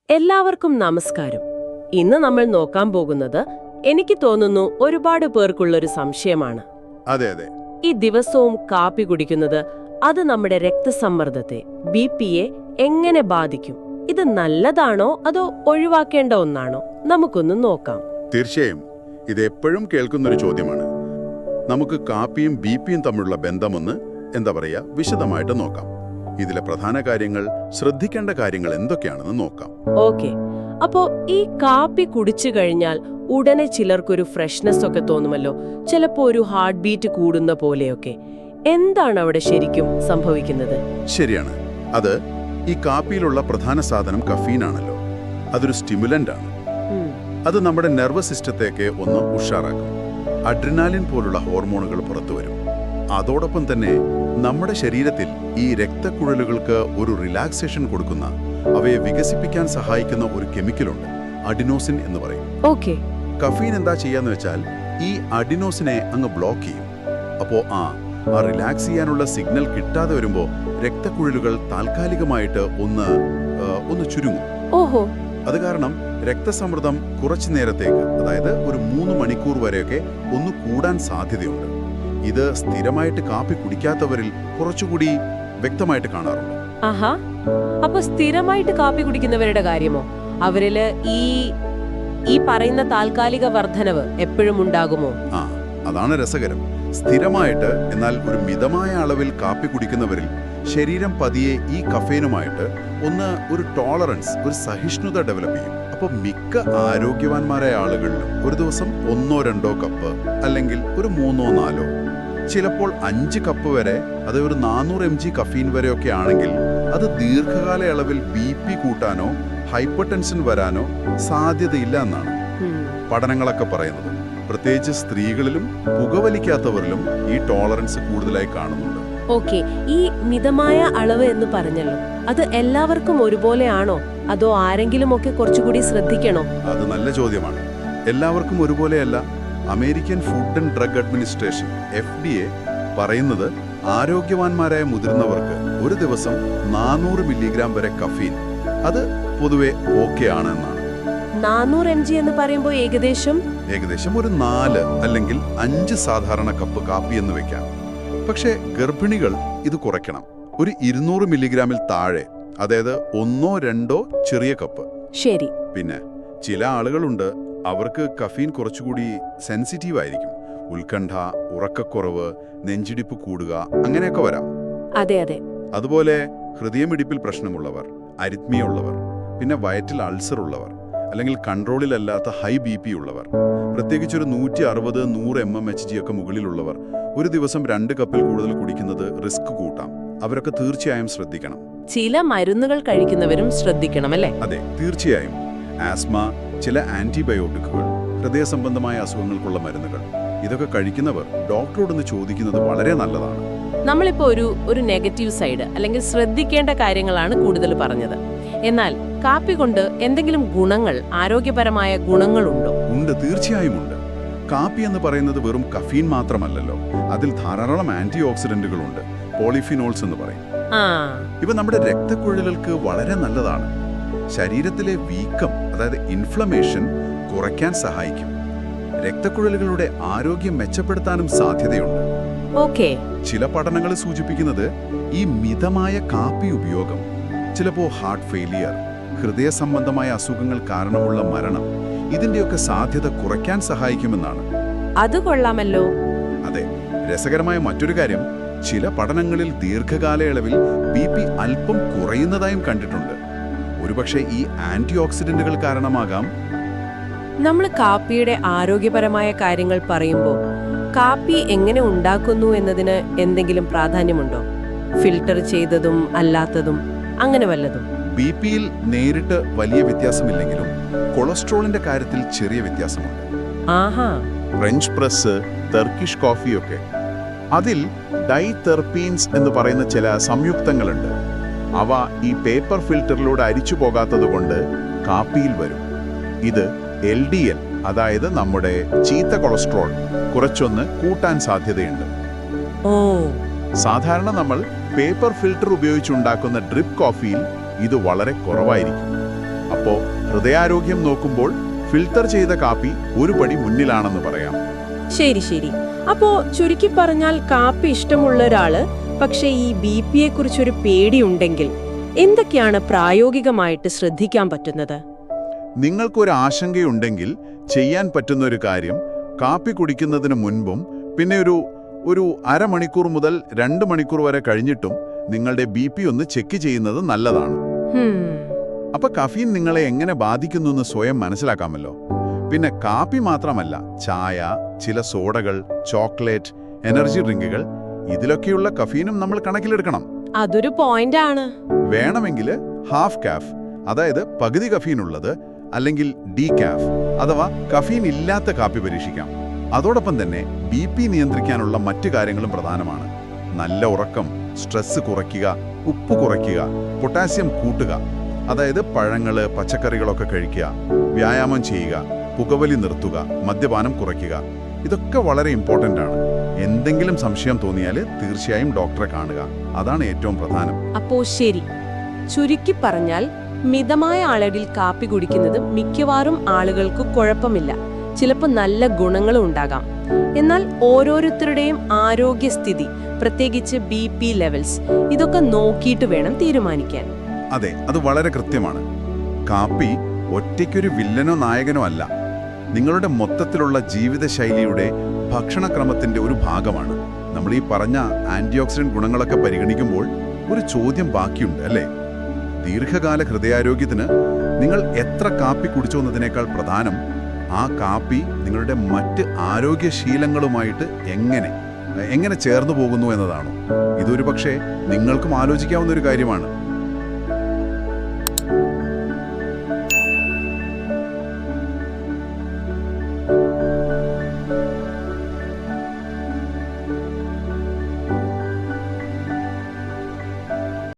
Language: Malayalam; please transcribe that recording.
എല്ലാവർക്കും നമസ്കാരം. ഇന്ന് നമ്മൾ നോക്കാൻ പോകുന്നത് എനിക്ക് തോന്നുന്നു ഒരുപാട് പേർക്കുള്ളൊരു സംശയമാണ്. അതെ അതെ ഈ ദിവസവും കാപ്പി കുടിക്കുന്നത് അത് നമ്മുടെ രക്തസമ്മർദ്ദത്തെ ബിപിയെ എങ്ങനെ ബാധിക്കും? ഇത് നല്ലതാണോ അതോ ഒഴിവാക്കേണ്ട ഒന്നാണോ? നമുക്കൊന്ന് നോക്കാം. തീർച്ചയായും ഇത് എപ്പോഴും കേൾക്കുന്നൊരു ചോദ്യമാണ്. നമുക്ക് കാപ്പിയും ബിപിയും തമ്മിലുള്ള ബന്ധമൊന്ന് വിശദമായിട്ട് നോക്കാം. ഇതിലെ പ്രധാന കാര്യങ്ങൾ, ശ്രദ്ധിക്കേണ്ട കാര്യങ്ങൾ എന്തൊക്കെയാണെന്ന് നോക്കാം. ഓക്കെ, അപ്പോ ഈ കാപ്പി കുടിച്ചു കഴിഞ്ഞാൽ ഉടനെ ചിലർക്കൊരു ഫ്രഷ്നെസ് ഒക്കെ തോന്നുമല്ലോ, ചിലപ്പോ ഒരു ഹാർട്ട് ബീറ്റ് കൂടുന്ന പോലെയൊക്കെ. എന്താണ് അവിടെ ശരിക്കും സംഭവിക്കുന്നത്? ശരിയാണ്, അത് ഈ കാപ്പിയിലുള്ള പ്രധാന സാധനം കഫീനാണല്ലോ. അതൊരു സ്റ്റിമുലന്റ് ആണ്. അത് നമ്മുടെ നെർവസ് സിസ്റ്റത്തേക്ക് ഒന്ന് ഉഷാറാക്കും. അഡ്രിനാലിൻ പോലുള്ള ഹോർമോണുകൾ പുറത്തുവരും. അതോടൊപ്പം തന്നെ നമ്മുടെ ശരീരത്തിൽ ഈ രക്തക്കുഴലുകൾക്ക് ഒരു റിലാക്സേഷൻ കൊടുക്കുന്ന, അവയെ വികസിപ്പിക്കാൻ സഹായിക്കുന്ന ഒരു കെമിക്കലുണ്ട്, അഡിനോസിൻ എന്ന് പറയും. ഓക്കെ, കഫീൻ എന്താ ചെയ്യാന്ന് വെച്ചാൽ ഈ അഡിനോസിനെ അങ്ങ് ബ്ലോക്ക് ചെയ്യും. അപ്പോ ആ റിലാക്സ് ചെയ്യാനുള്ള സിഗ്നൽ കിട്ടാതെ വരുമ്പോൾ രക്തക്കുഴലുകൾ താൽക്കാലികമായിട്ട് ഒന്ന് ചുരുങ്ങും. ഓഹോ, അത് കാരണം രക്തസമ്മർദ്ദം കുറച്ചു നേരത്തേക്ക്, അതായത് ഒരു 3 മണിക്കൂർ വരെയൊക്കെ ഒന്ന് കൂടാൻ സാധ്യതയുണ്ട്. ഇത് സ്ഥിരമായിട്ട് കാപ്പി കുടിക്കാത്തവരിൽ കുറച്ചുകൂടി വ്യക്തമായിട്ട് കാണാറുണ്ട്. ആഹാ, അപ്പൊ സ്ഥിരമായിട്ട് കാപ്പി കുടിക്കുന്നവരുടെ കാര്യമോ? അവരില് ഈ പറയുന്ന താൽക്കാലിക വർധനവ് എപ്പോഴും ഉണ്ടാകുമോ? അതാണ് രസകരം. സ്ഥിരമായിട്ട്, എന്നാൽ ഒരു മിതമായ അളവിൽ കാപ്പി കുടിക്കുന്നവരിൽ ശരീരം പതിയെ ഈ കഫേനുമായിട്ട് ഒരു ടോളറൻസ്, ഒരു സഹിഷ്ണുത ഡെവലപ്പ് ചെയ്യും. അപ്പോൾ മിക്ക ആരോഗ്യവാന്മാരായ ആളുകളിലും ഒരു ദിവസം 1-2 കപ്പ്, അല്ലെങ്കിൽ ഒരു 3-4, ചിലപ്പോൾ 5 കപ്പ് വരെ, അത് ഒരു 400 mg കഫീൻ വരെയൊക്കെ ആണെങ്കിൽ അത് ദീർഘകാല അളവിൽ ബിപി കൂട്ടാനോ ഹൈപ്പർ ടെൻഷൻ വരാനോ സാധ്യതയില്ല എന്നാണ് പഠനങ്ങളൊക്കെ പറയുന്നത്. പ്രത്യേകിച്ച് സ്ത്രീകളിലും പുകവലിക്കാത്തവരിലും ഈ ടോളറൻസ് കൂടുതലായി കാണുന്നുണ്ട്. ഓക്കെ, ഈ മിതമായ അളവ് എന്ന് പറഞ്ഞല്ലോ, അത് എല്ലാവർക്കും ഒരുപോലെയാണോ അതോ ആരെങ്കിലും ഒക്കെ കുറച്ചുകൂടി ശ്രദ്ധിക്കണോ? അത് നല്ല ചോദ്യമാണ്. എല്ലാവർക്കും ഒരുപോലെയല്ല. American food and drug administration FDA പറയുന്നത് ആരോഗ്യവാന്മാരായ മുതിർന്നവർക്ക് ഒരു ദിവസം 400 മില്ലിഗ്രാം വരെ കഫീൻ അത് പൊതുവെ ഓക്കെ ആണ് എന്നാണ്. 400 mg എന്ന് പറയുമ്പോൾ ഏകദേശം ഒരു 4 അല്ലെങ്കിൽ 5 സാധാരണ കപ്പ് കാപ്പി എന്ന് വെക്കാം. പക്ഷേ ഗർഭിണികൾ ഇത് കുറയ്ക്കണം. ഒരു 200 മില്ലിഗ്രാമിൽ താഴെ, അതായത് 1-2 ചെറിയ കപ്പ്. ശരി. പിന്നെ ചില ആളുകളുണ്ട്, അവർക്ക് കഫീൻ കുറച്ചുകൂടി സെൻസിറ്റീവ് ആയിരിക്കും. ഉത്കണ്ഠ, ഉറക്കക്കുറവ്, നെഞ്ചിടിപ്പ് കൂടുക, അങ്ങനെയൊക്കെ വരാം. അതെ അതെ. അതുപോലെ ഹൃദയമിടിപ്പിൽ പ്രശ്നമുള്ളവർ, അരിത്മിയ ഉള്ളവർ, പിന്നെ വയറ്റിൽ അൾസർ ഉള്ളവർ, അല്ലെങ്കിൽ കൺട്രോളിലല്ലാത്ത ഹൈ BP ഉള്ളവർ, പ്രത്യേകിച്ചൊരു 160-100 mmHg ഒക്കെ മുകളിലുള്ളവർ ഒരു ദിവസം 2 കപ്പിൽ കൂടുതൽ കുടിക്കുന്നത് റിസ്ക് കൂട്ടാം. അവരൊക്കെ തീർച്ചയായും ശ്രദ്ധിക്കണം. ചില മരുന്നുകൾ കഴിക്കുന്നവരും ശ്രദ്ധിക്കണം, അല്ലേ? അതെ, തീർച്ചയായും. ആസ്മ, ചില ആന്റിബയോട്ടിക്കുകൾ, ഹൃദയ സംബന്ധമായ അസുഖങ്ങൾക്കുള്ള മരുന്നുകൾ, ഇതൊക്കെ കഴിക്കുന്നവർ ഡോക്ടറോടൊന്ന് ചോദിക്കുന്നത് വളരെ നല്ലതാണ്. നമ്മളിപ്പോ ഒരു നെഗറ്റീവ് സൈഡ്, അല്ലെങ്കിൽ ശ്രദ്ധിക്കേണ്ട കാര്യങ്ങളാണ് കൂടുതൽ പറഞ്ഞത്. എന്നാൽ കാപ്പി കൊണ്ട് എന്തെങ്കിലും ഗുണങ്ങൾ, ആരോഗ്യപരമായ ഗുണങ്ങളുണ്ടോ? ഉണ്ട്, തീർച്ചയായും ഉണ്ട്. കാപ്പി എന്ന് പറയുന്നത് വെറും കഫീൻ മാത്രമല്ലല്ലോ. അതിൽ ധാരാളം ആന്റി ഓക്സിഡന്റുകളുണ്ട്, പോളിഫിനോൾസ് എന്ന് പറയും. ഇവ നമ്മുടെ രക്തക്കുഴലുകൾക്ക് വളരെ നല്ലതാണ്. ശരീരത്തിലെ വീക്കം, അതായത് ഇൻഫ്ലമേഷൻ കുറയ്ക്കാൻ സഹായിക്കും. രക്തക്കുഴലുകളുടെ ആരോഗ്യം മെച്ചപ്പെടുത്താനും സാധ്യതയുണ്ട്. ഓക്കേ. ചില പഠനങ്ങൾ സൂചിപ്പിക്കുന്നത് ഈ മിതമായ കാപ്പി ഉപയോഗം ചിലപ്പോൾ ഹാർട്ട് ഫെയിലിയർ, ഹൃദയ സംബന്ധമായ അസുഖങ്ങൾ കാരണമുള്ള മരണം, ഇതിന്റെയൊക്കെ സാധ്യത കുറയ്ക്കാൻ സഹായിക്കുമെന്നാണ്. അത് കൊള്ളാമല്ലോ. അതെ. രസകരമായ മറ്റൊരു കാര്യം, ചില പഠനങ്ങളിൽ ദീർഘകാലയളവിൽ BP അല്പം കുറയുന്നതായും കണ്ടിട്ടുണ്ട്. ഒരുപക്ഷെ ഈ ആന്റി ഓക്സിഡന്റുകൾ കാരണമാകാം. നമ്മൾ കാപ്പിയുടെ ആരോഗ്യപരമായ കാര്യങ്ങൾ പറയുമ്പോൾ കാപ്പി എങ്ങനെ ഉണ്ടാക്കുന്നു എന്നതിന് എന്തെങ്കിലും പ്രാധാന്യമുണ്ടോ? ഫിൽട്ടർ ചെയ്തതും അല്ലാത്തതും അങ്ങനെ വല്ലതും? BPയിൽ നേരിട്ട് വലിയ വ്യത്യാസമില്ലെങ്കിലും കൊളസ്ട്രോളിന്റെ കാര്യത്തിൽ ചെറിയ വ്യത്യാസമുണ്ട്. ആഹാ. ഫ്രഞ്ച് പ്രസ്, ടർക്കിഷ് കോഫിയൊക്കെ, അതിൽ ഡൈതെർപീൻസ് എന്ന് പറയുന്ന ചില സംയുക്തങ്ങളുണ്ട്. അവ ഈ പേപ്പർ ഫിൽറ്ററിലൂടെ അരിച്ചു പോകാത്തതുകൊണ്ട് കാപ്പിയിൽ വരും. ഇത് LDL, അതായത് നമ്മുടെ ചീത്ത കൊളസ്ട്രോൾ കുറച്ചൊന്ന് കൂട്ടാൻ സാധ്യതയുണ്ട്. സാധാരണ നമ്മൾ പേപ്പർ ഫിൽറ്റർ ഉപയോഗിച്ചുണ്ടാക്കുന്ന ഡ്രിപ്പ് കോഫിയിൽ ഇത് വളരെ കുറവായിരിക്കും. അപ്പോൾ ഹൃദയാരോഗ്യം നോക്കുമ്പോൾ ഫിൽട്ടർ ചെയ്ത കാപ്പി ഒരു പടി മുന്നിലാണെന്ന് പറയാം. ശരി. അപ്പോ ചുരുക്കി പറഞ്ഞാൽ കാപ്പി ഇഷ്ടമുള്ള ഒരാള് പക്ഷേ ഈ BP യെ കുറിച്ചൊരു പേടിയുണ്ടെങ്കിൽ എന്തൊക്കെയാണ് പ്രായോഗികമായിട്ട് ശ്രദ്ധിക്കാൻ പറ്റുന്നത്? നിങ്ങൾക്കൊരു ആശങ്കയുണ്ടെങ്കിൽ ചെയ്യാൻ പറ്റുന്ന ഒരു കാര്യം, കാപ്പി കുടിക്കുന്നതിന് മുൻപും പിന്നെ ഒരു അരമണിക്കൂർ മുതൽ 2 മണിക്കൂർ വരെ കഴിഞ്ഞിട്ടും നിങ്ങളുടെ BP ഒന്ന് ചെക്ക് ചെയ്യുന്നത് നല്ലതാണ്. അപ്പൊ കഫീൻ നിങ്ങളെ എങ്ങനെ ബാധിക്കുന്നു എന്ന് സ്വയം മനസ്സിലാക്കാമല്ലോ. പിന്നെ കാപ്പി മാത്രമല്ല, ചായ, ചില സോഡകൾ, ചോക്ലേറ്റ്, എനർജി ഡ്രിങ്കുകൾ, ഇതിലൊക്കെയുള്ള കഫീനും നമ്മൾ കണക്കിലെടുക്കണം. അതൊരു പോയിന്റ് ആണ്. വേണമെങ്കിൽ ഹാഫ് കാഫ്, അതായത് പകുതി കഫീനുള്ളത്, അല്ലെങ്കിൽ ഡീകാഫ് അഥവാ കഫീൻ ഇല്ലാത്ത കാപ്പി പരീക്ഷിക്കാം. അതോടൊപ്പം തന്നെ BP നിയന്ത്രിക്കാനുള്ള മറ്റു കാര്യങ്ങളും പ്രധാനമാണ്. നല്ല ഉറക്കം, സ്ട്രെസ് കുറയ്ക്കുക, ഉപ്പ് കുറയ്ക്കുക, പൊട്ടാസ്യം കൂട്ടുക, അതായത് പഴങ്ങള്, പച്ചക്കറികളൊക്കെ കഴിക്കുക, വ്യായാമം ചെയ്യുക, പുകവലി നിർത്തുക, മദ്യപാനം കുറയ്ക്കുക. ഇതൊക്കെ വളരെ ഇമ്പോർട്ടൻ്റ് ആണ്. എന്തെങ്കിലും സംശയം തോന്നിയാൽ തീർച്ചയായും ഡോക്ടറെ കാണുക. അതാണ് ഏറ്റവും പ്രധാനം. അപ്പോ ശരി, ചുരുക്കി പറഞ്ഞാൽ മിതമായ അളവിൽ കാപ്പി കുടിക്കുന്നത് മിക്കവാറും ആളുകൾക്ക് കുഴപ്പമില്ല. ചിലപ്പോൾ നല്ല ഗുണങ്ങളും ഉണ്ടാകാം. എന്നാൽ ഓരോരുത്തരുടെയും ആരോഗ്യസ്ഥിതി, പ്രത്യേകിച്ച് BP ലെവൽസ്, ഇതൊക്കെ നോക്കിയിട്ട് വേണം തീരുമാനിക്കാൻ. അതെ, അത് വളരെ കൃത്യമാണ്. കാപ്പി ഒറ്റയ്ക്കൊരു വില്ലനോ നായകനോ അല്ല. നിങ്ങളുടെ മൊത്തത്തിലുള്ള ജീവിതശൈലിയുടെ, ഭക്ഷണക്രമത്തിന്റെ ഒരു ഭാഗമാണ്. നമ്മൾ ഈ പറഞ്ഞ ആന്റിഓക്സിഡന്റ് ഗുണങ്ങളൊക്കെ പരിഗണിക്കുമ്പോൾ ഒരു ചോദ്യം ബാക്കിയുണ്ട്, അല്ലേ? ദീർഘകാല ഹൃദയാരോഗ്യത്തിന് നിങ്ങൾ എത്ര കാപ്പി കുടിച്ചു എന്നതിനേക്കാൾ പ്രധാനം ആ കാപ്പി നിങ്ങളുടെ മറ്റ് ആരോഗ്യശീലങ്ങളുമായിട്ട് എങ്ങനെ ചേർന്നു പോകുന്നു എന്നതാണ്. ഇതൊരു പക്ഷേ നിങ്ങൾക്കും ആലോചിക്കാവുന്ന ഒരു കാര്യമാണ്.